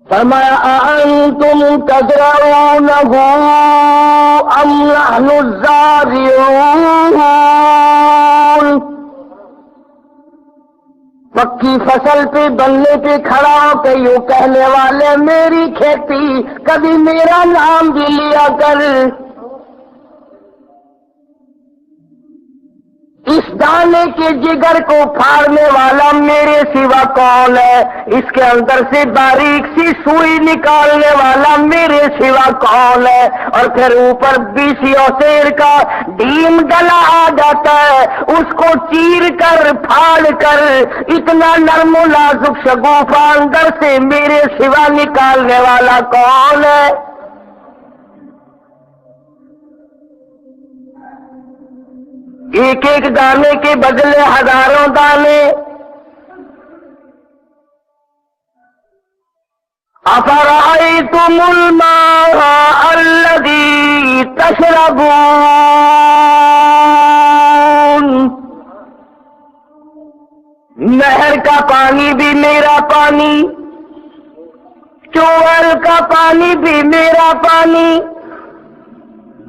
فرمایا أأنتم تزرعونه أم نحن الزارعون، پکی فصل پہ بننے پہ کھڑا ہو کے یوں کہنے والے میری کھیتی، کبھی میرا نام بھی لیا کر۔ اس دانے کے جگر کو پھاڑنے والا میرے سوا کون ہے؟ اس کے اندر سے باریک سی سوئی نکالنے والا میرے سوا کون ہے؟ اور پھر اوپر 20 سیر کا ڈیم ڈلا آ جاتا ہے، اس کو چیر کر پھاڑ کر اتنا نرم و نازک شگوفہ اندر سے میرے سوا نکالنے والا کون ہے؟ ایک ایک دانے کے بدلے ہزاروں دانے۔ افرأیتم الماء الذی تشربون، نہر کا پانی بھی میرا پانی، ٹیوبویل کا پانی بھی میرا پانی،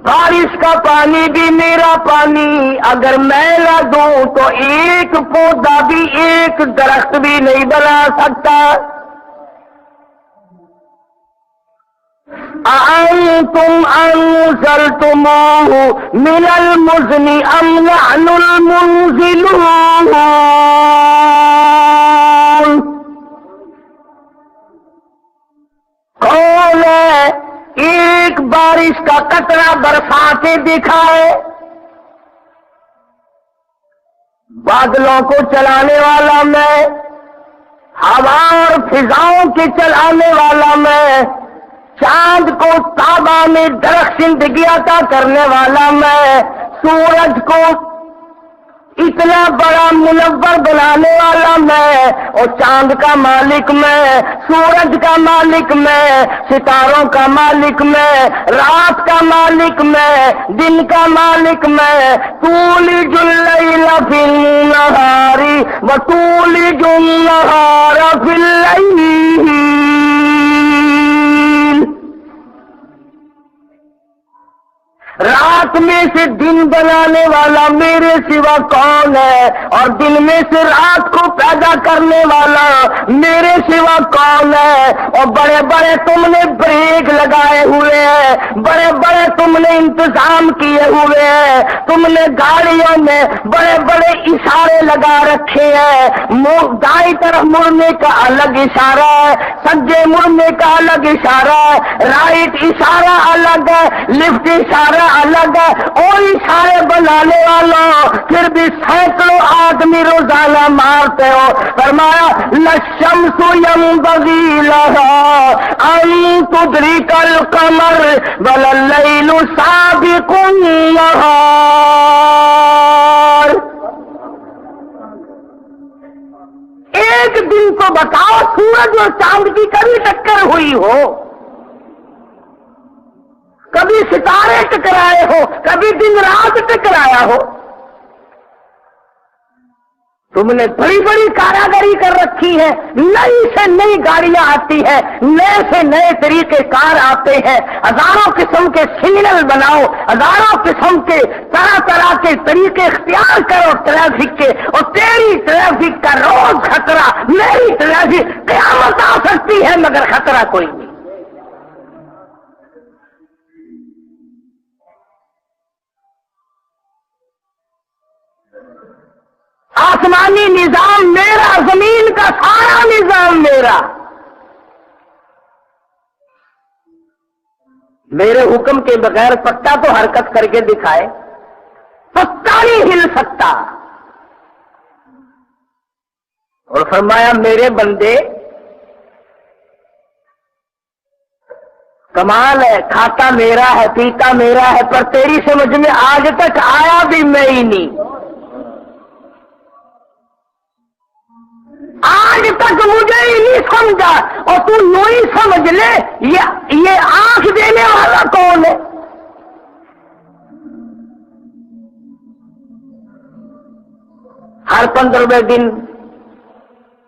بارش کا پانی بھی میرا پانی، اگر میں نہ دوں تو ایک پودا بھی، ایک درخت بھی نہیں بنا سکتا۔ أأنتم أنزلتموه من المزن أم نحن المنزلون، کون ہے ایک بارش کا قطرہ برسا کے دکھائے؟ بادلوں کو چلانے والا میں، ہوا اور فضاؤں کے چلانے والا میں، چاند کو تابہ میں درخت زندگی عطا کرنے والا میں، سورج کو اتنا بڑا منور بنانے والا میں، اور چاند کا مالک میں، سورج کا مالک میں، ستاروں کا مالک میں، رات کا مالک میں، دن کا مالک میں، تولج اللیل فی النہار وتولج النہار فی اللیل، رات میں سے دن بنانے والا میرے سوا کون ہے؟ اور دن میں سے رات کو پیدا کرنے والا میرے سوا کون ہے؟ اور بڑے بڑے تم نے بریک لگائے ہوئے ہیں، بڑے بڑے تم نے انتظام کیے ہوئے ہیں، تم نے گاڑیوں میں بڑے بڑے اشارے لگا رکھے ہیں، دائیں طرف مڑنے کا الگ اشارہ ہے، سجے مڑنے کا الگ اشارہ ہے، رائٹ اشارہ الگ ہے، لیفٹ اشارہ الگ ہے، اور اشارے بنانے والا پھر بھی سینکڑوں آدمی روزانہ مارتے ہو۔ فرمایا للشمس ينبغي لها ان تدرك القمر ولا الليل سابق النهار، ایک دن تو بتاؤ سورج اور چاند کی کبھی ٹکر ہوئی ہو، کبھی ستارے ٹکرائے ہو، کبھی دن رات ٹکرایا ہو؟ تم نے بڑی بڑی کاراگری کر رکھی ہے، نئی سے نئی گاڑیاں آتی ہیں، نئے سے نئے طریقے کار آتے ہیں، ہزاروں قسم کے سگنل بناؤ، ہزاروں قسم کے طرح طرح کے طریقے اختیار کرو ٹریفک کے، اور تیری ٹریفک کا روز خطرہ، میری ٹریفک قیامت آ سکتی ہے مگر خطرہ کوئی نہیں۔ آسمانی نظام میرا، زمین کا سارا نظام میرا، میرے حکم کے بغیر پتا تو حرکت کر کے دکھائے، پتا نہیں ہل سکتا۔ اور فرمایا میرے بندے کمال ہے، کھاتا میرا ہے، پیتا میرا ہے، پر تیری سمجھ میں آج تک آیا بھی میں ہی نہیں، آج تک مجھے ہی نہیں سمجھا، اور تو یوں ہی سمجھ لے یہ آنکھ دینے والا کون ہے؟ ہر 15ویں دن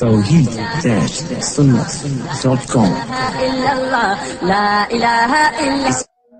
Tawheed-Sunnah.com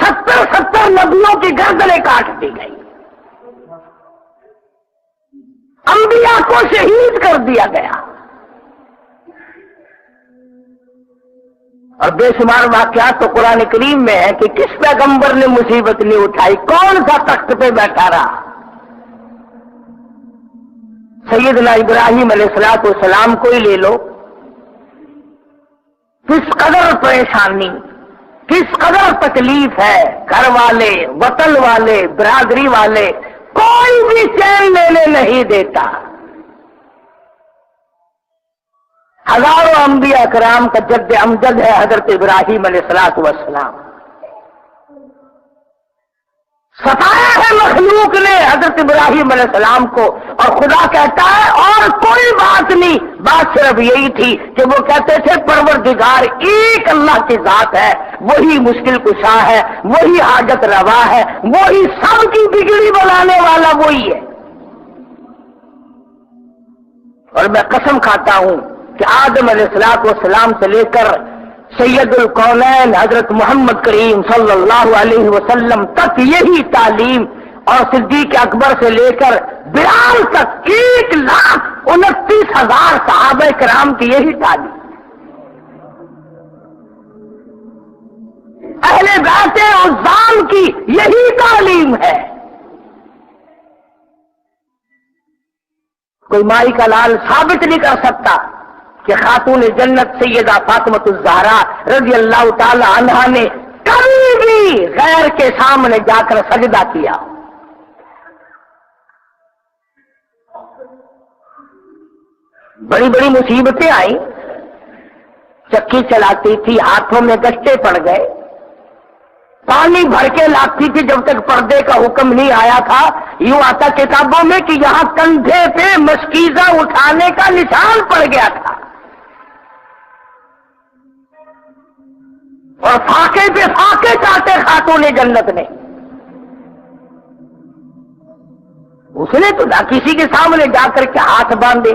70 انبیاء کو شہید کر دیا گیا، اور بے شمار واقعات تو قرآن کریم میں ہے کہ کس پیغمبر نے مصیبت نہیں اٹھائی، کون سا تخت پہ بیٹھا رہا۔ سیدنا ابراہیم علیہ السلام کو ہی لے لو، کس قدر پریشانی، کس قدر تکلیف ہے، گھر والے، وطن والے، برادری والے، کوئی بھی چین لینے نہیں دیتا۔ ہزاروں انبیاء کرام کا جد امجد ہے حضرت ابراہیم علیہ السلام، ستایا ہے مخلوق نے حضرت ابراہیم علیہ السلام کو، اور خدا کہتا ہے اور کوئی بات نہیں، بات صرف یہی تھی کہ وہ کہتے تھے پروردگار ایک اللہ کی ذات ہے، وہی مشکل کشا ہے، وہی حاجت روا ہے، وہی سب کی بگڑی بنانے والا وہی ہے۔ اور میں قسم کھاتا ہوں کہ آدم علیہ السلام سے لے کر سید الکونین حضرت محمد کریم صلی اللہ علیہ وسلم تک یہی تعلیم، اور صدیق اکبر سے لے کر بلال تک 1,29,000 صحابہ کرام کی یہی تعلیم، اہل بیت عظام کی یہی تعلیم ہے۔ کوئی مائی کا لال ثابت نہیں کر سکتا کہ خاتون جنت سیدہ فاطمۃ الزہرا رضی اللہ تعالی عنہا نے کبھی بھی غیر کے سامنے جا کر سجدہ کیا۔ بڑی بڑی مصیبتیں آئیں، چکی چلاتی تھی، ہاتھوں میں گشتے پڑ گئے، پانی بھر کے لاتی تھی، جب تک پردے کا حکم نہیں آیا تھا یوں آتا کتابوں میں کہ یہاں کندھے پہ مشکیزہ اٹھانے کا نشان پڑ گیا تھا، اور فاقے پہ فاقے کاٹے خاتون جنت نے۔ اس نے تو نہ کسی کے سامنے جا کر کے ہاتھ باندھے۔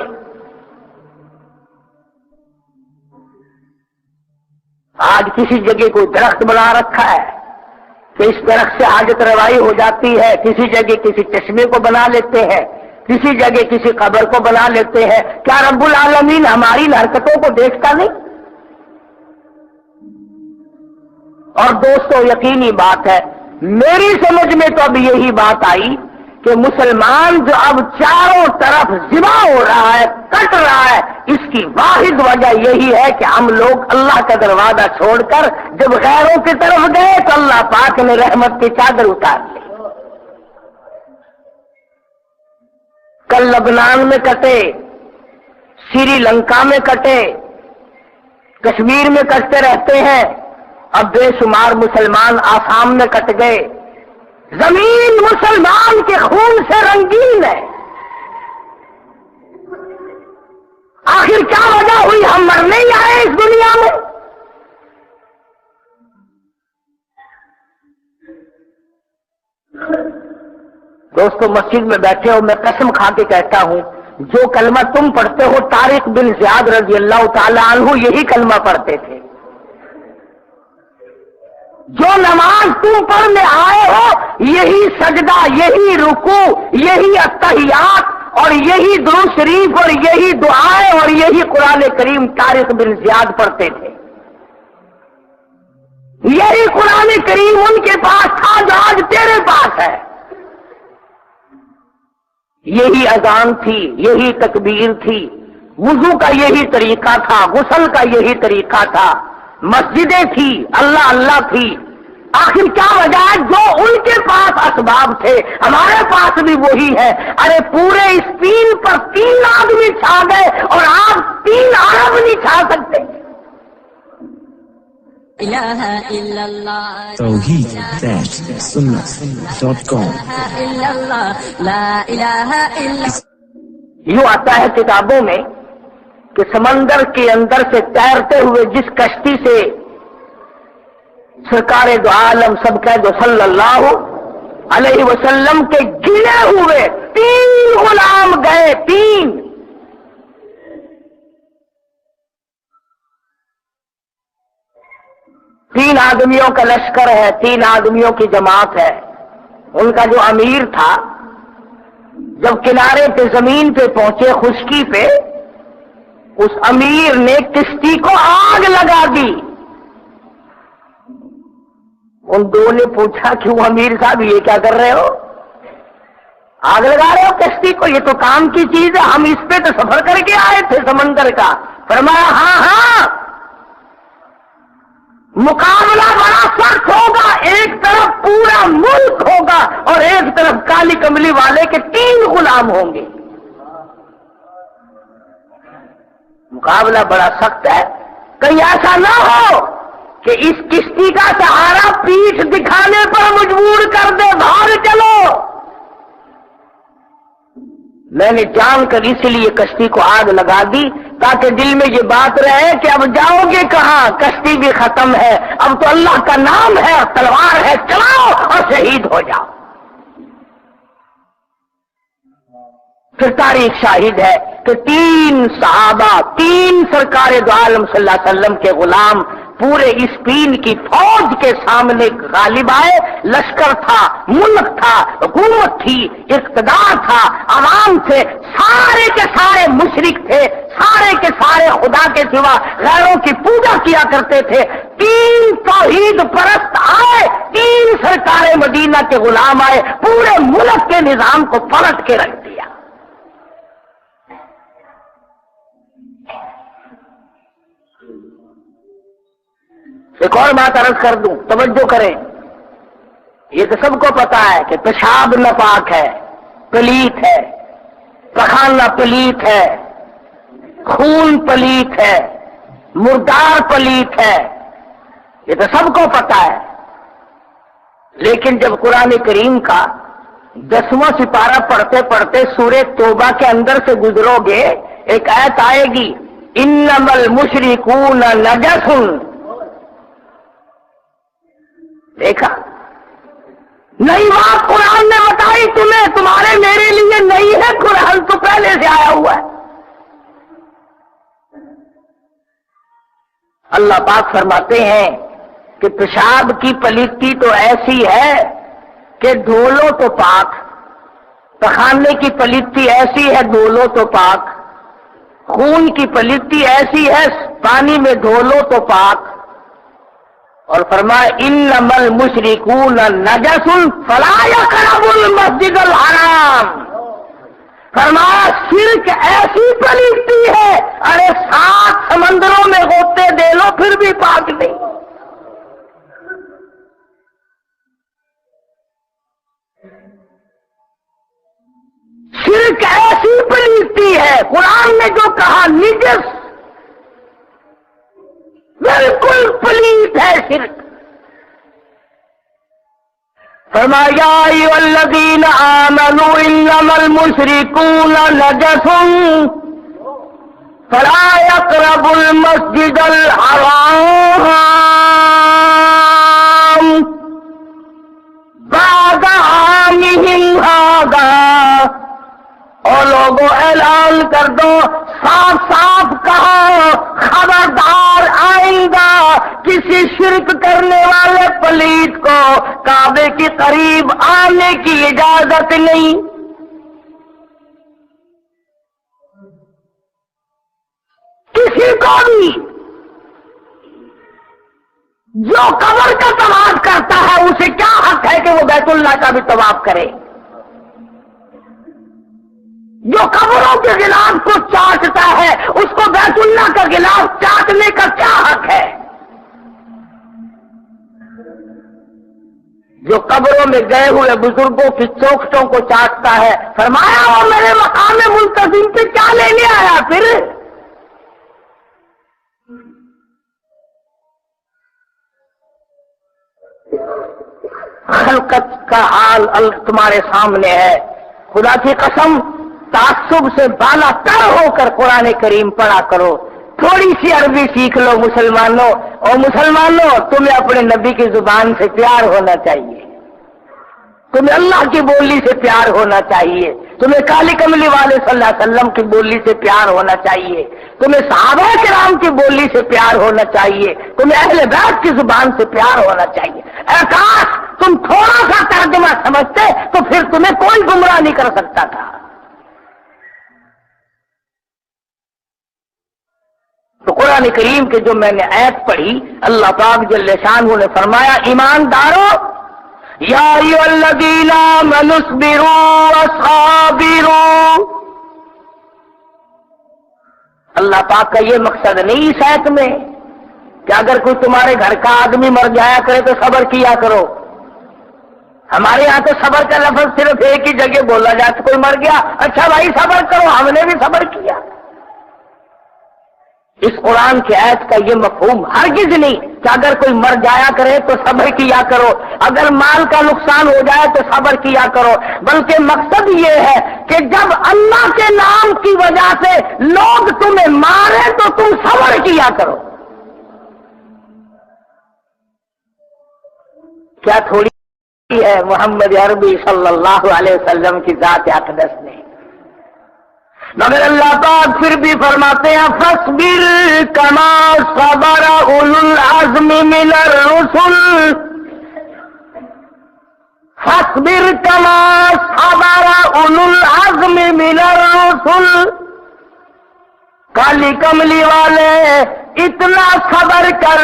آج کسی جگہ کوئی درخت بنا رکھا ہے کہ اس درخت سے حاجت روائی ہو جاتی ہے، کسی جگہ کسی چشمے کو بنا لیتے ہیں، کسی جگہ کسی قبر کو بنا لیتے ہیں۔ کیا رب العالمین ہماری ان حرکتوں کو دیکھتا نہیں؟ اور دوستو یقینی بات ہے، میری سمجھ میں تو اب یہی بات آئی کہ مسلمان جو اب چاروں طرف ذبح ہو رہا ہے، کٹ رہا ہے، اس کی واحد وجہ یہی ہے کہ ہم لوگ اللہ کا دروازہ چھوڑ کر جب غیروں کی طرف گئے تو اللہ پاک نے رحمت کی چادر اتار لی۔ کل لبنان میں کٹے، سری لنکا میں کٹے، کشمیر میں کٹتے رہتے ہیں، اب بے شمار مسلمان آسام میں کٹ گئے۔ زمین مسلمان کے خون سے رنگین ہے۔ آخر کیا وجہ ہوئی ہم مرنے ہی آئے اس دنیا میں؟ دوستو مسجد میں بیٹھے ہو، میں قسم کھا کے کہتا ہوں جو کلمہ تم پڑھتے ہو طارق بن زیاد رضی اللہ تعالی عنہ یہی کلمہ پڑھتے تھے۔ جو نماز تم پڑھنے آئے ہو یہی سجدہ، یہی رکوع، یہی التحیات اور یہی درود شریف اور یہی دعائیں اور یہی قرآن کریم طارق بن زیاد پڑھتے تھے۔ یہی قرآن کریم ان کے پاس تھا جو آج تیرے پاس ہے۔ یہی اذان تھی، یہی تکبیر تھی، وضو کا یہی طریقہ تھا، غسل کا یہی طریقہ تھا، مسجدیں تھی، اللہ اللہ تھی۔ آخر کیا وجہ ہے؟ جو ان کے پاس اسباب تھے ہمارے پاس بھی وہی ہے۔ ارے پورے اسپین پر 3 آدمی چھا گئے اور آپ 3 ارب نہیں چھا سکتے۔ الہ الا اللہ توحید-sunnah.com الا اللہ لا الہ الا۔ یوں آتا ہے کتابوں میں کہ سمندر کے اندر سے تیرتے ہوئے جس کشتی سے سرکار دو عالم سب کا جو صلی اللہ علیہ وسلم کے گرے ہوئے 3 غلام گئے، 3 آدمیوں کا لشکر ہے، 3 آدمیوں کی جماعت ہے۔ ان کا جو امیر تھا جب کنارے پہ زمین پہ پہنچے خشکی پہ، اس امیر نے کشتی کو آگ لگا دی۔ ان دو نے پوچھا کہ وہ امیر صاحب یہ کیا کر رہے ہو؟ آگ لگا رہے ہو کشتی کو؟ یہ تو کام کی چیز ہے، ہم اس پہ تو سفر کر کے آئے تھے سمندر کا۔ فرمایا ہاں مقابلہ بڑا سخت ہوگا، ایک طرف پورا ملک ہوگا اور ایک طرف کالی کملی والے کے 3 غلام ہوں گے۔ مقابلہ بڑا سخت ہے، کہیں ایسا نہ ہو کہ اس کشتی کا سہارا پیٹھ دکھانے پر مجبور کر دے، بھاگ چلو۔ میں نے جان کر اس لیے کشتی کو آگ لگا دی تاکہ دل میں یہ بات رہے کہ اب جاؤ گے کہاں، کشتی بھی ختم ہے، اب تو اللہ کا نام ہے اور تلوار ہے، چلاؤ اور شہید ہو جاؤ۔ پھر تاریخ شاہد ہے کہ 3 صحابہ، 3 سرکار دو عالم صلی اللہ علیہ وسلم کے غلام پورے اسپین کی فوج کے سامنے غالب آئے۔ لشکر تھا، ملک تھا، حکومت تھی، اقتدار تھا، عوام تھے، سارے کے سارے مشرک تھے، سارے کے سارے خدا کے سوا غیروں کی پوجا کیا کرتے تھے۔ 3 توحید پرست آئے، 3 سرکار مدینہ کے غلام آئے، پورے ملک کے نظام کو پلٹ کے رکھ دیا۔ ایک اور بات عرض کر دوں، توجہ کریں، یہ تو سب کو پتا ہے کہ پیشاب ناپاک ہے، پلیت ہے، پخانہ پلیت ہے، خون پلیت ہے، مردار پلیت ہے، یہ تو سب کو پتا ہے۔ لیکن جب قرآن کریم کا 10واں سپارہ پڑھتے پڑھتے سورہ توبہ کے اندر سے گزرو گے، ایک آیت آئے گی، انما المشرکون نجس۔ دیکھا نئی بات قرآن نے بتائی تمہیں، تمہارے میرے لیے نہیں ہے، قرآن تو پہلے سے آیا ہوا ہے۔ اللہ پاک فرماتے ہیں کہ پیشاب کی پلیتی تو ایسی ہے کہ دھو لو تو پاک، پخانے کی پلیتی ایسی ہے دھو لو تو پاک، خون کی پلیتی ایسی ہے پانی میں دھو لو تو پاک۔ اور فرمایا انما المشرکون نجس فلا یقربوا المسجد الحرام۔ فرمایا شرک ایسی پلیتی ہے، ارے 7 سمندروں میں غوطے دے لو پھر بھی پاک نہیں۔ شرک ایسی پلیتی ہے، قرآن نے جو کہا نجس، بالکل پلیت ہے شرک۔ فرمایا ایھا الذین آمنوا انما المشرکون نجس فلا یقربوا المسجد الحرام بعد عامہم ھذا۔ اور لوگوں اعلان کر دو، صاف صاف کہو، خبردار آئندہ کسی شرک کرنے والے پلیت کو کعبے کے قریب آنے کی اجازت نہیں۔ کسی کو بھی جو قبر کا طواف کرتا ہے اسے کیا حق ہے کہ وہ بیت اللہ کا بھی طواف کرے؟ جو قبروں کے غلاف کو چاٹتا ہے اس کو بیت اللہ کا غلاف چاٹنے کا کیا حق ہے؟ جو قبروں میں گئے ہوئے بزرگوں کی چوکھٹوں کو چاٹتا ہے، فرمایا وہ میرے مقام ملتزم پہ کیا لینے آیا پھر؟ خلقت کا حال تمہارے سامنے ہے۔ خدا کی قسم تعصب سے بالا تر ہو کر قرآن کریم پڑھا کرو، تھوڑی سی عربی سیکھ لو مسلمانوں، اور مسلمانوں تمہیں اپنے نبی کی زبان سے پیار ہونا چاہیے، تمہیں اللہ کی بولی سے پیار ہونا چاہیے، تمہیں کالی کملی والے صلی اللہ علیہ وسلم کی بولی سے پیار ہونا چاہیے، تمہیں صحابہ کرام کی بولی سے پیار ہونا چاہیے، تمہیں اہل بیت کی زبان سے پیار ہونا چاہیے۔ اے کاش تم تھوڑا سا ترجمہ سمجھتے تو پھر تمہیں کوئی گمراہ نہیں کر سکتا تھا۔ تو قرآن کریم کے جو میں نے آیت پڑھی، اللہ پاک جل شانہ نے فرمایا ایماندارو یا ایھا الذین آمنوا اصبروا وصابروا. اللہ پاک کا یہ مقصد نہیں اس آیت میں کہ اگر کوئی تمہارے گھر کا آدمی مر جایا کرے تو صبر کیا کرو. ہمارے یہاں تو صبر کا لفظ صرف ایک ہی جگہ بولا جاتا، کوئی مر گیا اچھا بھائی صبر کرو، ہم نے بھی صبر کیا. اس قرآن کی آیت کا یہ مفہوم ہرگز نہیں کہ اگر کوئی مر جایا کرے تو صبر کیا کرو، اگر مال کا نقصان ہو جائے تو صبر کیا کرو، بلکہ مقصد یہ ہے کہ جب اللہ کے نام کی وجہ سے لوگ تمہیں مارے تو تم صبر کیا کرو. کیا تھوڑی ہے محمد عربی صلی اللہ علیہ وسلم کی ذات اقدس نے، مگر اللہ پاک پھر بھی فرماتے ہیں فاصبر کما صبر اولو العزم من الرسل. فاصبر کما صبر اولو العزم من الرسل. کالی کملی والے اتنا صبر کر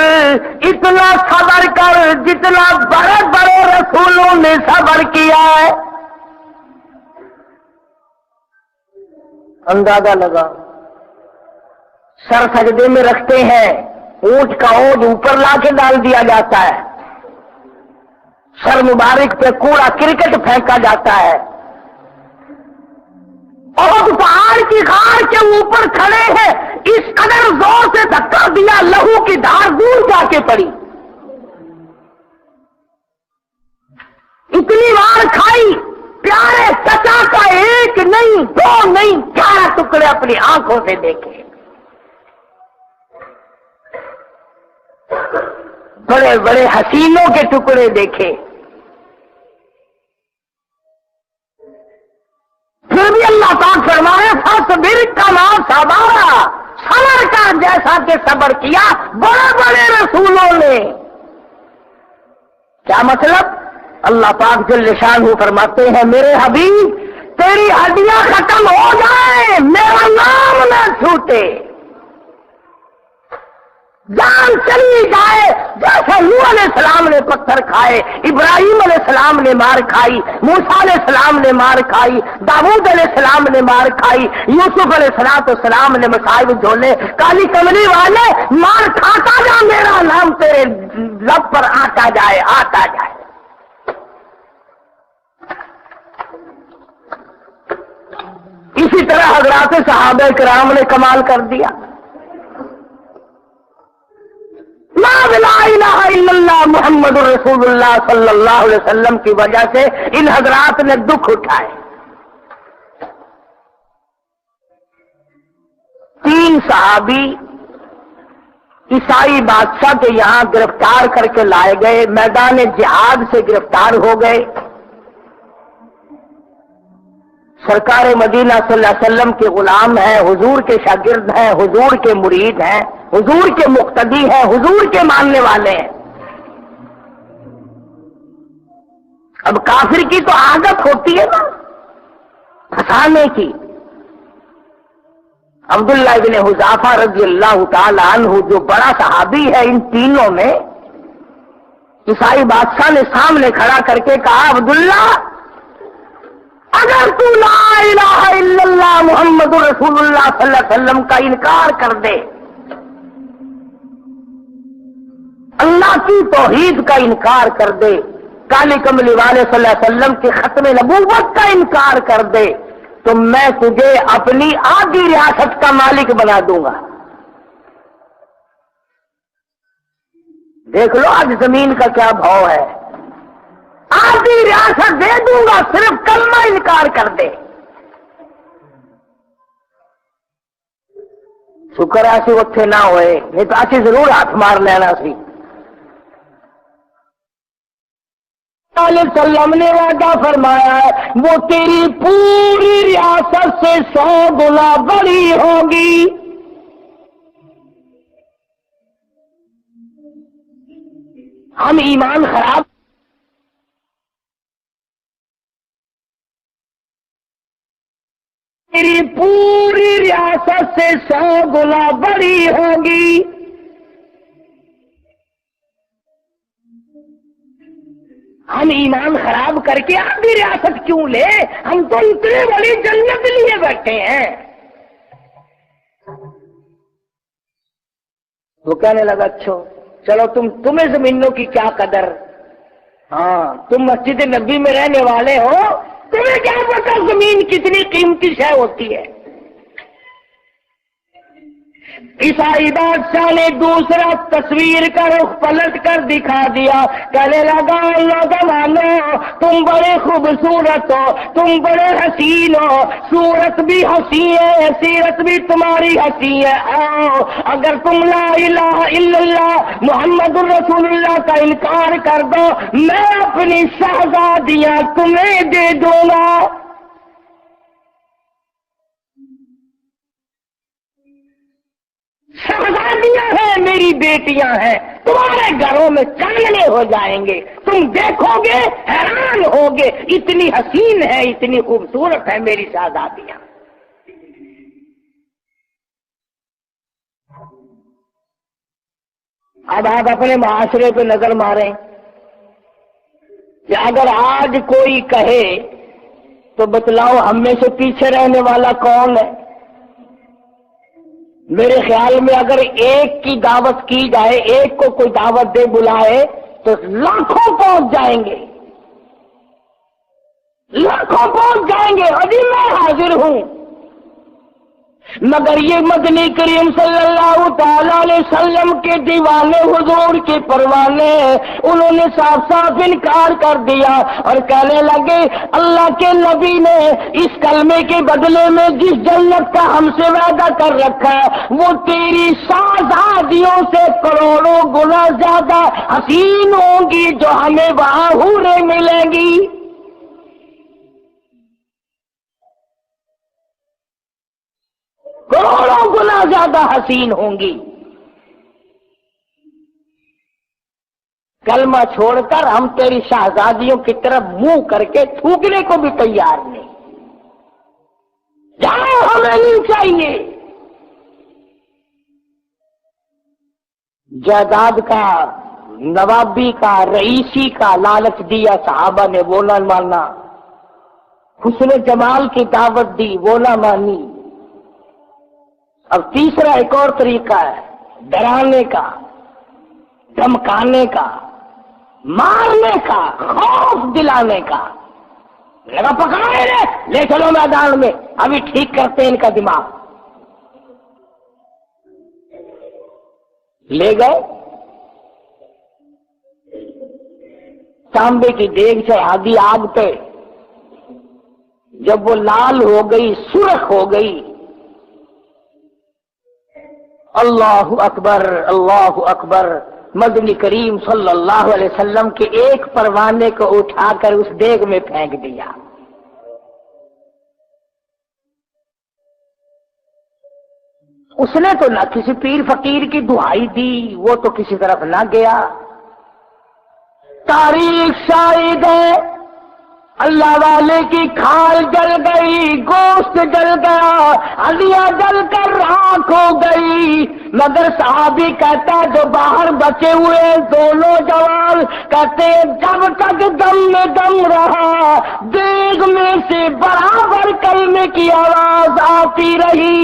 جتنا بڑے بڑے رسولوں نے صبر کیا ہے. اندازہ لگا، سر سجدے میں رکھتے ہیں، اونٹ کا اونٹ اوپر لا کے ڈال دیا جاتا ہے، سر مبارک پہ کوڑا کرکٹ پھینکا جاتا ہے، اور پہاڑ کی غار کے اوپر کھڑے ہیں، اس قدر زور سے دھکا دیا لہو کی دھار دور جا کے پڑی، اتنی مار کھائی. پیارے چچا کا ایک نہیں دو نہیں 11 ٹکڑے اپنی آنکھوں سے دیکھے. بڑے بڑے حسینوں کے ٹکڑے دیکھے، پھر بھی اللہ پاک فرمائے فاصبر کما صبر، صبر کا جیسا کہ صبر کیا بڑے بڑے رسولوں نے. کیا مطلب؟ اللہ پاک جل شانہ فرماتے ہیں میرے حبیب تیری ہڈیاں ختم ہو جائیں میرا نام نہ چھوٹے، جان چلی جائے جیسے نوح علیہ السلام نے پتھر کھائے، ابراہیم علیہ السلام نے مار کھائی، موسیٰ علیہ السلام نے مار کھائی، داؤد علیہ السلام نے مار کھائی، یوسف علیہ السلام نے مصائب جھولے. کالی کملی والے مار کھاتا جا میرا نام تیرے لب پر آتا جائے آتا جائے. اسی طرح حضرات صحابہ کرام نے کمال کر دیا. لا الہ الا اللہ محمد رسول اللہ صلی اللہ علیہ وسلم کی وجہ سے ان حضرات نے دکھ اٹھائے. 3 صحابی عیسائی بادشاہ کے یہاں گرفتار کر کے لائے گئے، میدان جہاد سے گرفتار ہو گئے. سرکار مدینہ صلی اللہ علیہ وسلم کے غلام ہیں، حضور کے شاگرد ہیں، حضور کے مرید ہیں، حضور کے مقتدی ہیں، حضور کے ماننے والے ہیں. اب کافر کی تو عادت ہوتی ہے نا پھنسانے کی. عبداللہ بن حذافہ رضی اللہ تعالی عنہ جو بڑا صحابی ہے ان تینوں میں، عیسائی بادشاہ نے سامنے کھڑا کر کے کہا عبداللہ اگر تو لا الہ الا اللہ محمد رسول اللہ صلی اللہ علیہ وسلم کا انکار کر دے، اللہ کی توحید کا انکار کر دے، کالی کملی والے صلی اللہ علیہ وسلم کے ختم نبوت کا انکار کر دے تو میں تجھے اپنی آدھی ریاست کا مالک بنا دوں گا. دیکھ لو آج زمین کا کیا بھاؤ ہے. آدھی ریاست دے دوں گا صرف کلمہ انکار کر دے. شکر ایسی اتنے نہ ہوئے نہیں تو اچھی ضرور ہاتھ مار لینا سی. علیہ وسلم نے وعدہ فرمایا ہے وہ تیری پوری ریاست سے 100 گنا بڑی ہوگی. ہم ایمان خراب میری پوری ریاست سے 100 گنا بڑی ہوگی. ہم ایمان خراب کر کے آدھی ریاست کیوں لے؟ ہم تو اتنے بڑی جنت لیے بیٹھے ہیں. وہ کہنے لگا اچھا چلو تمہیں زمینوں کی کیا قدر، ہاں تم مسجد نبی میں رہنے والے ہو، تمہیں کیا پتا زمین کتنی قیمتی شے ہوتی ہے. عیسائی بادشاہ نے دوسرا تصویر کا رخ پلٹ کر دکھا دیا. کہنے لگا نوجوانو تم بڑے خوبصورت ہو، تم بڑے حسین ہو، صورت بھی حسین ہے، سیرت بھی تمہاری حسین ہے. آؤ اگر تم لا الہ الا اللہ محمد الرسول اللہ کا انکار کر دو، میں اپنی شہزادیاں تمہیں دے دوں گا. شہزادیاں ہیں، میری بیٹیاں ہیں، تمہارے گھروں میں چاندنے ہو جائیں گے، تم دیکھو گے حیران ہوگے، اتنی حسین ہے، اتنی خوبصورت ہے میری شہزادیاں. اب آپ اپنے معاشرے پہ نظر ماریں کہ اگر آج کوئی کہے تو بتلاؤ ہم میں سے پیچھے رہنے والا کون ہے؟ میرے خیال میں اگر ایک کی دعوت کی جائے، ایک کو کوئی دعوت دے بلائے تو لاکھوں پہنچ جائیں گے، لاکھوں پہنچ جائیں گے. ابھی میں حاضر ہوں. مگر یہ مدنی کریم صلی اللہ تعالی علیہ وسلم کے دیوانے حضور کے پروانے ہیں. انہوں نے صاف صاف انکار کر دیا اور کہنے لگے اللہ کے نبی نے اس کلمے کے بدلے میں جس جنت کا ہم سے وعدہ کر رکھا ہے وہ تیری شہزادیوں سے کروڑوں گنا زیادہ حسین ہوں گی جو ہمیں وہاں حوریں ملیں گی. کروڑوں گنا زیادہ حسین ہوں گی. کلمہ چھوڑ کر ہم تیری شہزادیوں کی طرف منہ کر کے تھوکنے کو بھی تیار نہیں. جاؤ ہمیں نہیں چاہیے. جائیداد کا، نوابی کا، رئیسی کا لالچ دیا صحابہ نے، وہ نہ مانا. حسن جمال کی دعوت دی، وہ نہ مانی. اب تیسرا ایک اور طریقہ ہے ڈرانے کا، دھمکانے کا، مارنے کا، خوف دلانے کا. لگا پکڑے لے چلو میدان میں، ابھی ٹھیک کرتے ہیں ان کا دماغ. لے گئے، تانبے کی دیگ چڑھا دی آگ پہ. جب وہ لال ہو گئی، سرخ ہو گئی، اللہ اکبر اللہ اکبر، مدنی کریم صلی اللہ علیہ وسلم کے ایک پروانے کو اٹھا کر اس دیگ میں پھینک دیا. اس نے تو نہ کسی پیر فقیر کی دعائی دی، وہ تو کسی طرف نہ گیا. تاریخ شاہد ہے اللہ والے کی کھال جل گئی، گوشت جل گیا، ہڈیاں جل کر راکھ ہو گئی. مگر صحابی کہتا ہے جو باہر بچے ہوئے دونوں جوان کہتے جب تک دم میں دم رہا دیگ میں سے برابر کلمے کی آواز آتی رہی.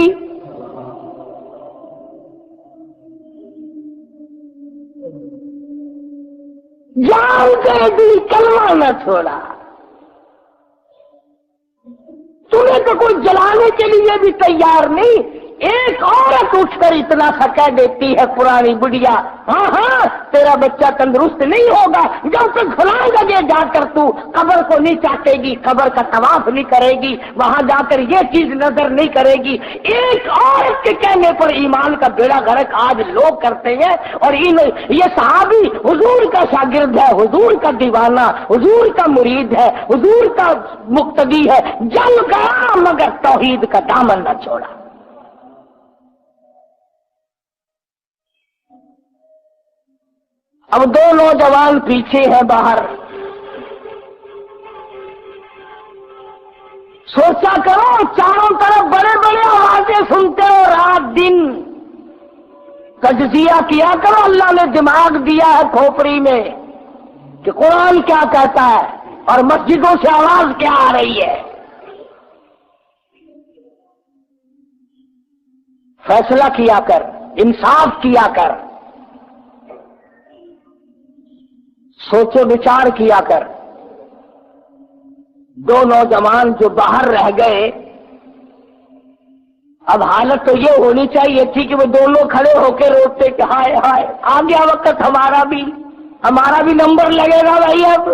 جان دے دی، کلمہ نہ چھوڑا. تمہیں تو کوئی جلانے کے لیے بھی تیار نہیں. ایک عورت اٹھ کر اتنا سا کہہ دیتی ہے پرانی بڑھیا، ہاں ہاں تیرا بچہ تندرست نہیں ہوگا جب تک فلاں جگہ جا کر تو قبر کو نہیں چاٹے گی، قبر کا طواف نہیں کرے گی، وہاں جا کر یہ چیز نظر نہیں کرے گی. ایک عورت کے کہنے پر ایمان کا بیڑا غرق آج لوگ کرتے ہیں. اور یہ صحابی حضور کا شاگرد ہے، حضور کا دیوانہ، حضور کا مرید ہے، حضور کا مقتدی ہے، جل گیا مگر توحید کا دامن نہ چھوڑا. اب دو نوجوان پیچھے ہیں باہر. سوچا کرو چاروں طرف بڑے بڑے آوازیں سنتے ہو رات دن، تجزیہ کیا کرو، اللہ نے دماغ دیا ہے کھوپڑی میں کہ قرآن کیا کہتا ہے اور مسجدوں سے آواز کیا آ رہی ہے۔ فیصلہ کیا کر، انصاف کیا کر، سوچ و بچار کیا کر۔ دو نوجوان جو باہر رہ گئے، اب حالت تو یہ ہونی چاہیے تھی کہ وہ دونوں کھڑے ہو کے روتے کہ ہائے ہائے آ گیا وقت، ہمارا بھی نمبر لگے گا بھائی۔ اب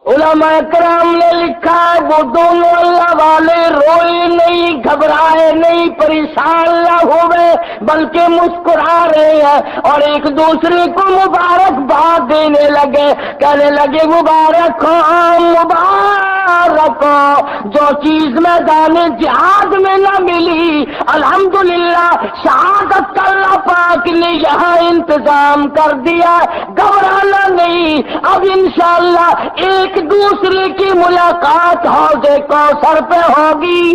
علماء کرام نے لکھا ہے وہ دونوں اللہ والے روئے نہیں، گھبرائے نہیں، پریشان نہ ہوئے، بلکہ مسکرا رہے ہیں اور ایک دوسرے کو مبارکباد دینے لگے، کہنے لگے مبارک ہو مبارک ہو، جو چیز میدان جہاد میں نہ ملی الحمدللہ شہادت کا اللہ پاک نے یہاں انتظام کر دیا، گھبرانا نہیں، اب انشاءاللہ ایک دوسرے کی ملاقات حوض کوثر پہ ہوگی۔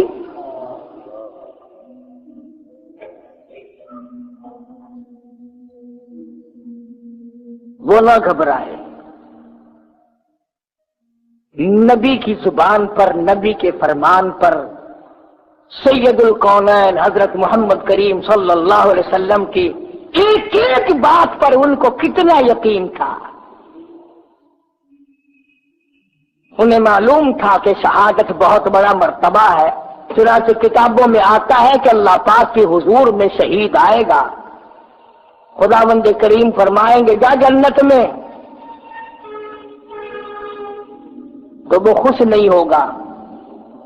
وہ نہ گھبرائے، نبی کی زبان پر، نبی کے فرمان پر، سید الکونین حضرت محمد کریم صلی اللہ علیہ وسلم کی ایک ایک بات پر ان کو کتنا یقین تھا۔ انہیں معلوم تھا کہ شہادت بہت بڑا مرتبہ ہے، چنانچہ کتابوں میں آتا ہے کہ اللہ پاک کے حضور میں شہید آئے گا، خداوند کریم فرمائیں گے جا جنت میں، تو وہ خوش نہیں ہوگا،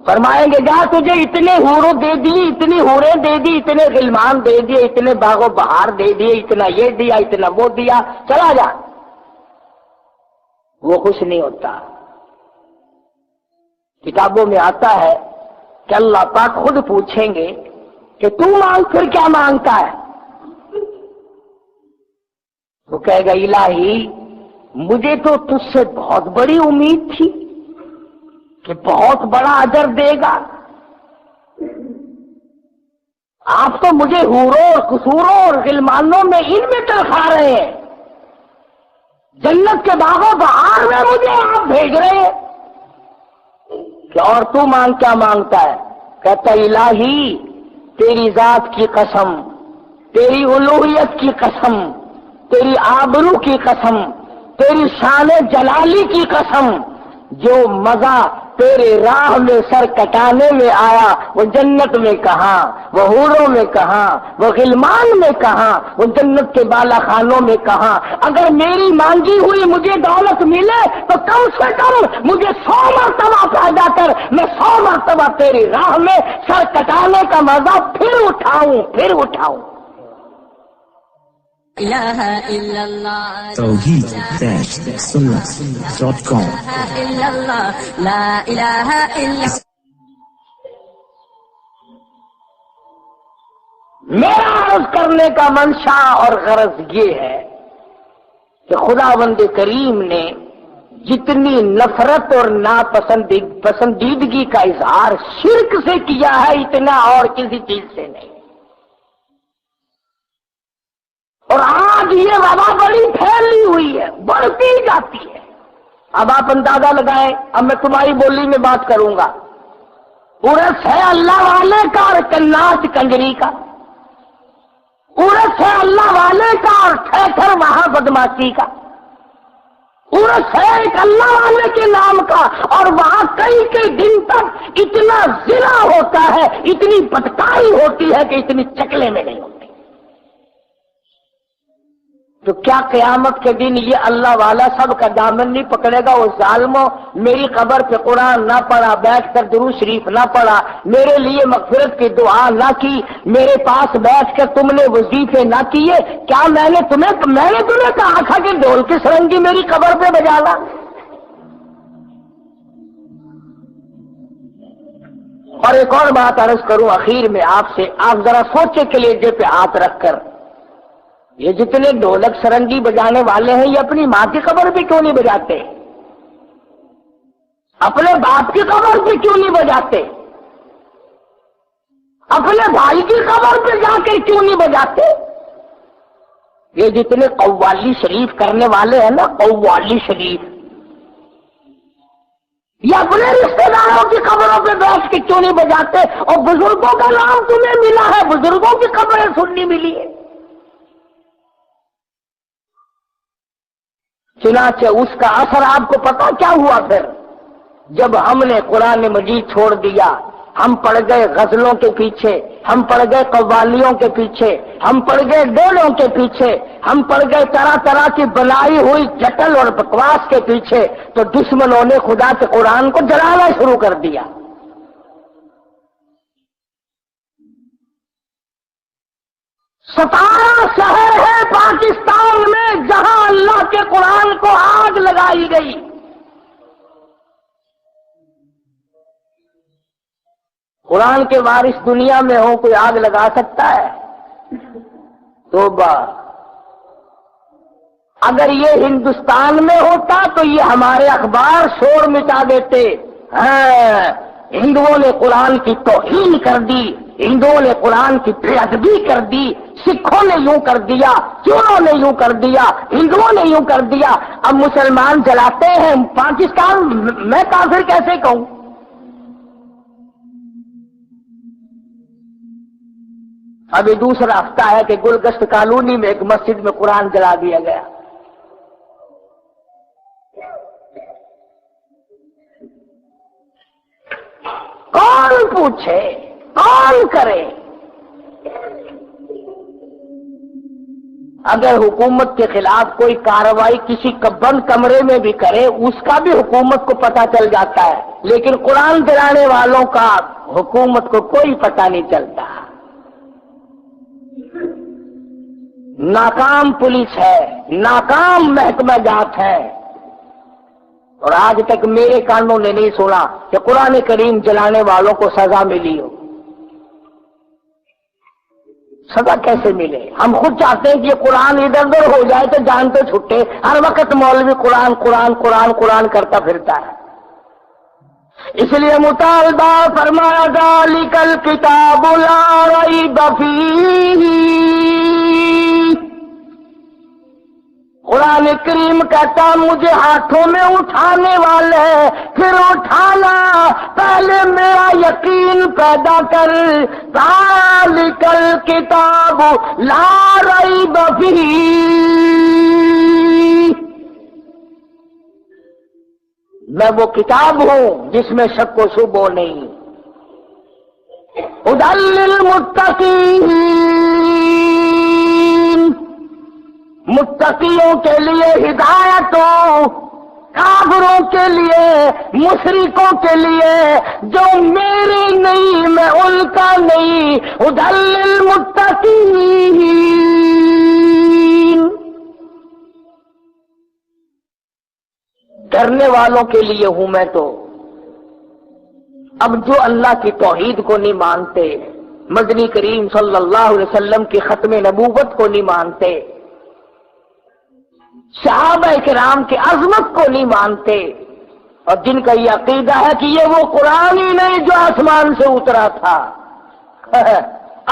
فرمائیں گے جا تجھے اتنے حوروں دے دی، اتنی حوریں دے دی، اتنے غلمان دے دیے، اتنے باغ و بہار دے دیے، اتنا یہ دیا، اتنا وہ دیا، چلا جا۔ وہ خوش نہیں ہوتا۔ کتابوں میں آتا ہے کہ اللہ پاک خود پوچھیں گے کہ تو مانگ، پھر کیا مانگتا ہے؟ وہ کہے گا الہی مجھے تو تجھ سے بہت بڑی امید تھی کہ بہت بڑا اجر دے گا، آپ تو مجھے حوروں اور قصوروں اور غلمانوں میں ان میں تنخواہ رہے ہیں، جنت کے باغوں بہار میں مجھے آپ بھیج رہے ہیں کہ اور تو مانگ، کیا مانگتا ہے؟ کہتا الہی تیری ذات کی قسم، تیری الوہیت کی قسم، تیری آبرو کی قسم، تیری شان جلالی کی قسم، جو مزہ تیرے راہ میں سر کٹانے میں آیا وہ جنت میں کہاں، وہ حوروں میں کہاں، وہ غلمان میں کہاں، وہ جنت کے بالا خانوں میں کہاں؟ اگر میری مانگی ہوئی مجھے دولت ملے تو کم سے کم مجھے 100 مرتبہ پیدا کر، میں 100 مرتبہ تیری راہ میں سر کٹانے کا مزہ پھر اٹھاؤں۔ الہ الا اللہ توحید-سنت.com الا اللہ لا الہ الا میرا عرض کرنے کا منشا اور غرض یہ ہے کہ خداوند کریم نے جتنی نفرت اور ناپسندیدگی کا اظہار شرک سے کیا ہے اتنا اور کسی چیز سے نہیں، اور آج یہ وبا بڑی پھیلی ہوئی ہے، بڑھتی جاتی ہے۔ اب آپ اندازہ لگائیں، اب میں تمہاری بولی میں بات کروں گا، عرس ہے اللہ والے کا اور کناٹ کنجری کا، عرس ہے اللہ والے کا اور ٹھہر وہاں بدماشی کا، عرس ہے ایک اللہ والے کے نام کا اور وہاں کئی دن تک اتنا زنا ہوتا ہے، اتنی بدکاری ہوتی ہے کہ اتنی چکلے میں نہیں ہوتی۔ تو کیا قیامت کے دن یہ اللہ والا سب کا دامن نہیں پکڑے گا؟ وہ ظالموں میری قبر پہ قرآن نہ پڑھا، بیٹھ کر درود شریف نہ پڑھا، میرے لیے مغفرت کی دعا نہ کی، میرے پاس بیٹھ کر تم نے وظیفے نہ کیے، کیا میں نے تمہیں کہا تھا کہ ڈھول کی سرنگی میری قبر پہ بجانا؟ اور ایک اور بات عرض کروں اخیر میں آپ سے، آپ ذرا سوچے کہ لیجے پہ ہاتھ رکھ کر، یہ جتنے ڈھولک سرنگی بجانے والے ہیں یہ اپنی ماں کی قبر پہ کیوں نہیں بجاتے؟ اپنے باپ کی قبر پہ کیوں نہیں بجاتے؟ اپنے بھائی کی قبر پہ جا کے کیوں نہیں بجاتے؟ یہ جتنے قوالی شریف کرنے والے ہیں نا، قوالی شریف، یہ اپنے رشتے داروں کی قبروں پہ بیٹھ کے کیوں نہیں بجاتے؟ اور بزرگوں کا نام تمہیں ملا ہے، بزرگوں کی قبریں سننی ملی ہے۔ چنانچہ اس کا اثر آپ کو پتا کیا ہوا پھر؟ جب ہم نے قرآن مجید چھوڑ دیا، ہم پڑ گئے غزلوں کے پیچھے، ہم پڑ گئے قوالیوں کے پیچھے، ہم پڑ گئے ڈولوں کے پیچھے، ہم پڑ گئے طرح طرح کی بنائی ہوئی جٹل اور بکواس کے پیچھے، تو دشمنوں نے خدا کے قرآن کو جلانا شروع کر دیا۔ 17 شہر ہے پاکستان میں جہاں اللہ کے قرآن کو آگ لگائی گئی۔ قرآن کے وارث دنیا میں ہو، کوئی آگ لگا سکتا ہے؟ توبہ! اگر یہ ہندوستان میں ہوتا تو یہ ہمارے اخبار شور مچا دیتے، ہندوؤں نے قرآن کی توہین کر دی، ہندوؤں نے قرآن کی بے ادبی کر دی، سکھوں نے یوں کر دیا، چوروں نے یوں کر دیا، ہندوؤں نے یوں کر دیا۔ اب مسلمان جلاتے ہیں پاکستان، میں کافر کیسے کہوں؟ ابھی دوسرا ہفتہ ہے کہ گلگشت کالونی میں ایک مسجد میں قرآن جلا دیا گیا۔ کون پوچھے؟ کون کرے؟ اگر حکومت کے خلاف کوئی کارروائی کسی بند کمرے میں بھی کرے، اس کا بھی حکومت کو پتہ چل جاتا ہے، لیکن قرآن جلانے والوں کا حکومت کو کوئی پتہ نہیں چلتا۔ ناکام پولیس ہے، ناکام محکمہ جات ہے، اور آج تک میرے کانوں نے نہیں سنا کہ قرآن کریم جلانے والوں کو سزا ملی ہو۔ سزا کیسے ملے؟ ہم خود چاہتے ہیں کہ یہ قرآن ادھر ادھر ہو جائے تو جان تو چھٹے، ہر وقت مولوی قرآن قرآن قرآن قرآن کرتا پھرتا ہے۔ اس لیے مطالبہ فرمایا ذالک الکتاب لا ریب فیہ، قرآن کریم کہتا مجھے ہاتھوں میں اٹھانے والے، پھر اٹھانا، پہلے میرا یقین پیدا کر۔ ذالک الکتاب لا ریب فیہ، میں وہ کتاب ہوں جس میں شک و شبہ نہیں۔ ھدی للمتقین، متقیوں کے لیے ہدایت ہو، کافروں کے لیے، مشرکوں کے لیے، جو میرے نہیں میں ان کا نہیں۔ ھدی للمتقین، ڈرنے والوں کے لیے ہوں میں تو۔ اب جو اللہ کی توحید کو نہیں مانتے، مدنی کریم صلی اللہ علیہ وسلم کی ختم نبوت کو نہیں مانتے، صحابہ کرام کی عظمت کو نہیں مانتے، اور جن کا یہ عقیدہ ہے کہ یہ وہ قرآن ہی نہیں جو آسمان سے اترا تھا،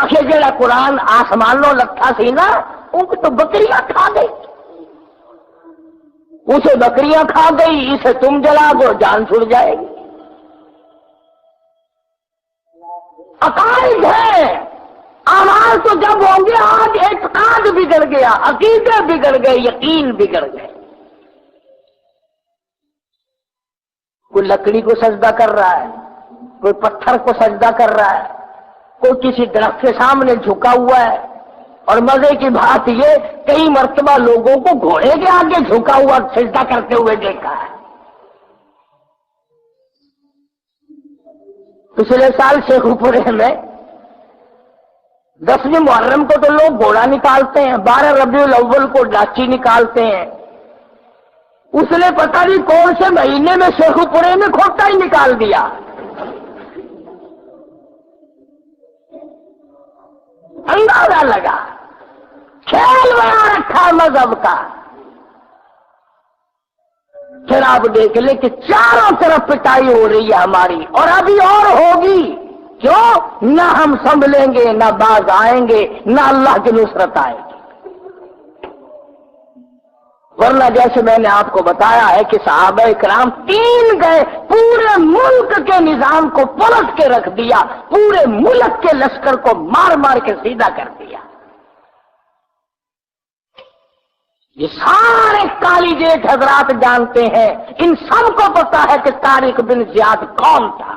آخر جڑا قرآن آسمانوں لکھا سی نا، ان کو تو بکریاں کھا گئی، اسے بکریاں کھا گئی، اسے تم جلا دو جان چھڑ جائے گی۔ عقائد ہے، اعمال تو جب ہوں گے، آج اعتقاد بگڑ گیا، عقیدے بگڑ گئے، یقین بگڑ گئے۔ کوئی لکڑی کو سجدہ کر رہا ہے، کوئی پتھر کو سجدہ کر رہا ہے، کوئی کسی درخت کے سامنے جھکا ہوا ہے، اور مزے کی بات یہ کئی مرتبہ لوگوں کو گھوڑے کے آگے جھکا ہوا سجدہ کرتے ہوئے دیکھا ہے۔ پچھلے سال شیخو پورے میں 10ویں محرم کو تو لوگ گھوڑا نکالتے ہیں، 12 ربیع الاول کو ڈاچی نکالتے ہیں، اس نے پتہ نہیں کون سے مہینے میں شیخو پورے میں کھوٹا ہی نکال دیا۔ اندازہ لگا، کھیل بنا رکھا مذہب کا۔ پھر آپ دیکھ لیں کہ چاروں طرف پٹائی ہو رہی ہے ہماری، اور ابھی اور ہوگی۔ کیوں؟ نہ ہم سنبھلیں گے، نہ باز آئیں گے، نہ اللہ کی نصرت آئے گی۔ ورنہ جیسے میں نے آپ کو بتایا ہے کہ صحابہ کرام 3 گئے، پورے ملک کے نظام کو پلٹ کے رکھ دیا، پورے ملک کے لشکر کو مار مار کے سیدھا کر دیا۔ یہ سارے کالی جیٹ حضرات جانتے ہیں، ان سب کو پتا ہے کہ طارق بن زیاد کون تھا،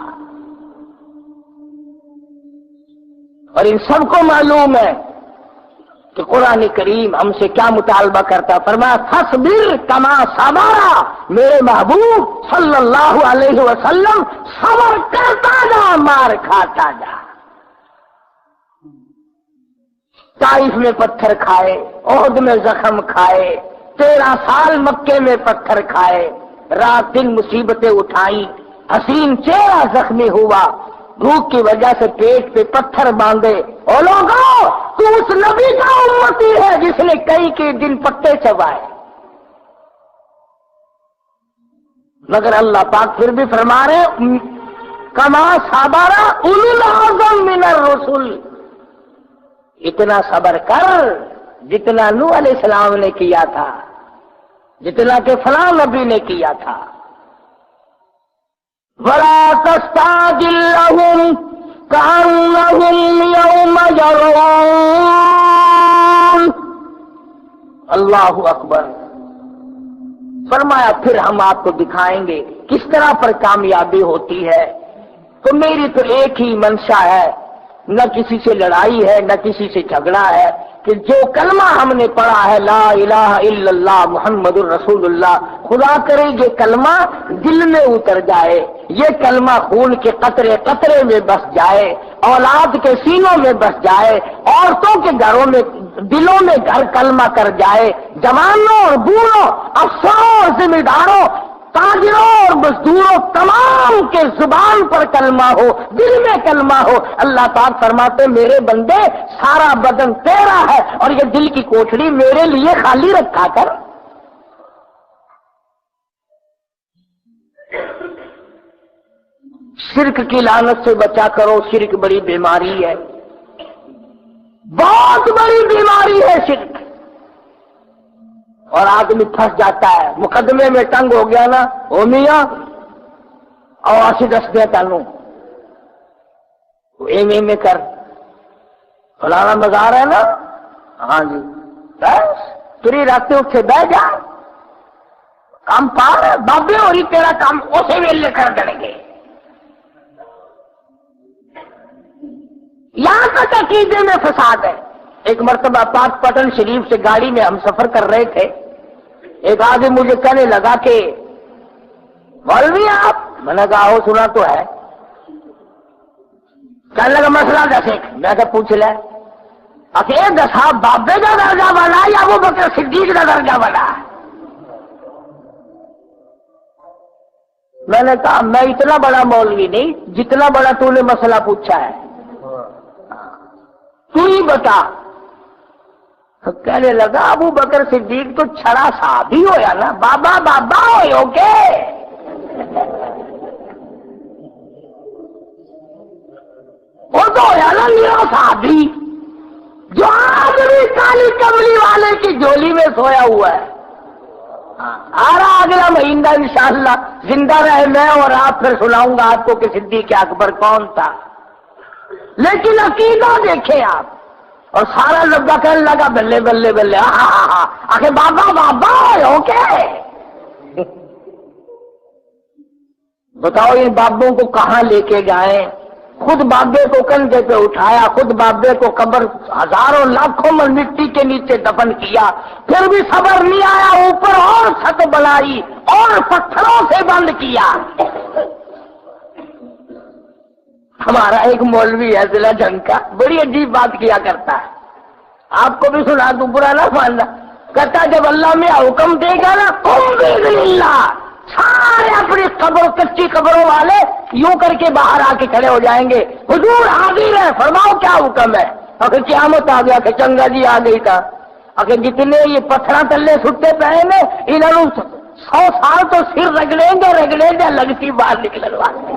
اور ان سب کو معلوم ہے کہ قرآن کریم ہم سے کیا مطالبہ کرتا۔ فرمایا فاصبر کما صبر، میرے محبوب صلی اللہ علیہ وسلم صبر کرتا جا، مار کھاتا جا۔ طائف میں پتھر کھائے، احد میں زخم کھائے، 13 سال مکے میں پتھر کھائے، رات دن مصیبتیں اٹھائیں، حسین چہرہ زخمی ہوا، بھوک کی وجہ سے پیٹ پہ پتھر باندھے۔ او لوگوں، تو اس نبی کا امتی ہے جس نے کئی دن پتے چبائے، مگر اللہ پاک پھر بھی فرما رہے کما صبر اولو العزم من الرسل، اتنا صبر کر جتنا نوح علیہ السلام نے کیا تھا، جتنا کہ فلاں نبی نے کیا تھا۔ وَلَا تَسْتَعْجِل لَّهُمْ كَأَنَّهُمْ يَوْمَ يَرَوْنَ۔ اللہ اکبر۔ فرمایا پھر ہم آپ کو دکھائیں گے کس طرح پر کامیابی ہوتی ہے۔ تو میری تو ایک ہی منشا ہے، نہ کسی سے لڑائی ہے، نہ کسی سے جھگڑا ہے، کہ جو کلمہ ہم نے پڑھا ہے لا الہ الا اللہ محمد الرسول اللہ، خدا کرے یہ کلمہ دل میں اتر جائے، یہ کلمہ خون کے قطرے قطرے میں بس جائے، اولاد کے سینوں میں بس جائے، عورتوں کے گھروں میں دلوں میں گھر کلمہ کر جائے، جوانوں اور بوڑھوں، افسروں اور ذمہ داروں، تاجروں اور مزدوروں، تمام کے زبان پر کلمہ ہو، دل میں کلمہ ہو۔ اللہ پاک فرماتے میرے بندے سارا بدن تیرا ہے اور یہ دل کی کوٹھڑی میرے لیے خالی رکھا کر۔ شرک کی لعنت سے بچا کرو، شرک بڑی بیماری ہے، بہت بڑی بیماری ہے شرک، اور آدمی پھنس جاتا ہے، مقدمے میں ٹنگ ہو گیا نا، او میاں اور آسی دس دیا تانوں ایم میں کر، فلانا مزار ہے نا، ہاں جی بس تری راستے اٹھے بہ جا، کام پار بابے ہو رہی، تیرا کام اسے ویلے کر دیں گے۔ یہاں تک عقیدے میں فساد ہے۔ ایک مرتبہ پاک پٹن شریف سے گاڑی میں ہم سفر کر رہے تھے، ایک آدمی مجھے کہنے لگا کہ مولوی آپ، میں نے کہا ہو سنا تو ہے، کہنے لگا مسئلہ دس ایک، میں کہ پوچھ لے، اکیلے دسا بابے کا درجہ والا یا وہ بکر صدیق کا درجہ والا؟ میں نے کہا میں اتنا بڑا مولوی نہیں جتنا بڑا تو نے مسئلہ پوچھا ہے، تو ہی بتا۔ کہنے لگا ابو بکر صدیق تو چھڑا صحابی ہویا نا، بابا بابا ہوئے کے وہ تو ہویا نا میرا صحابی، جو آج بھی کالی کملی والے کی جھولی میں سویا ہوا ہے۔ آ رہا اگلا مہینہ انشاءاللہ زندہ رہے میں اور آپ، پھر سناؤں گا آپ کو کہ صدیق اکبر کون تھا۔ لیکن عقیدہ دیکھیں آپ، اور سارا لبا کہنے لگا بلے بلے بلے، آخر بابا بابا ہو کے بتاؤ ان بابوں کو کہاں لے کے جائیں؟ خود بابے کو کندھے پہ اٹھایا، خود بابے کو قبر ہزاروں لاکھوں من مٹی کے نیچے دفن کیا، پھر بھی صبر نہیں آیا، اوپر اور چھت بنائی اور پتھروں سے بند کیا۔ ہمارا ایک مولوی ہے ضلع جنگ کا، بڑی عجیب بات کیا کرتا ہے، آپ کو بھی سنا دوں، برا نہ ماننا، کہتا جب اللہ میں حکم دے گا نا قم بإذن اللہ، سارے اپنی قبر کچی قبروں والے یوں کر کے باہر آ کے کھڑے ہو جائیں گے، حضور حاضر ہے، فرماؤ کیا حکم ہے؟ اگر قیامت آ گیا کہ چنگا جی آ گئی تھا، اگر جتنے یہ پتھراں تلے سٹے پے نے انہوں 100 سال تو سر رگڑیں گے لگتی باہر نکلنے واسطے.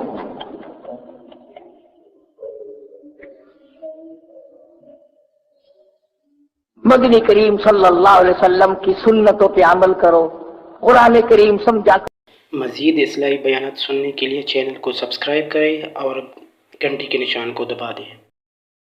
مدنی کریم صلی اللہ علیہ وسلم کی سنتوں پہ عمل کرو، قرآن کریم سمجھا کرو. مزید اصلاحی بیانات سننے کے لیے چینل کو سبسکرائب کریں اور گھنٹی کے نشان کو دبا دیں.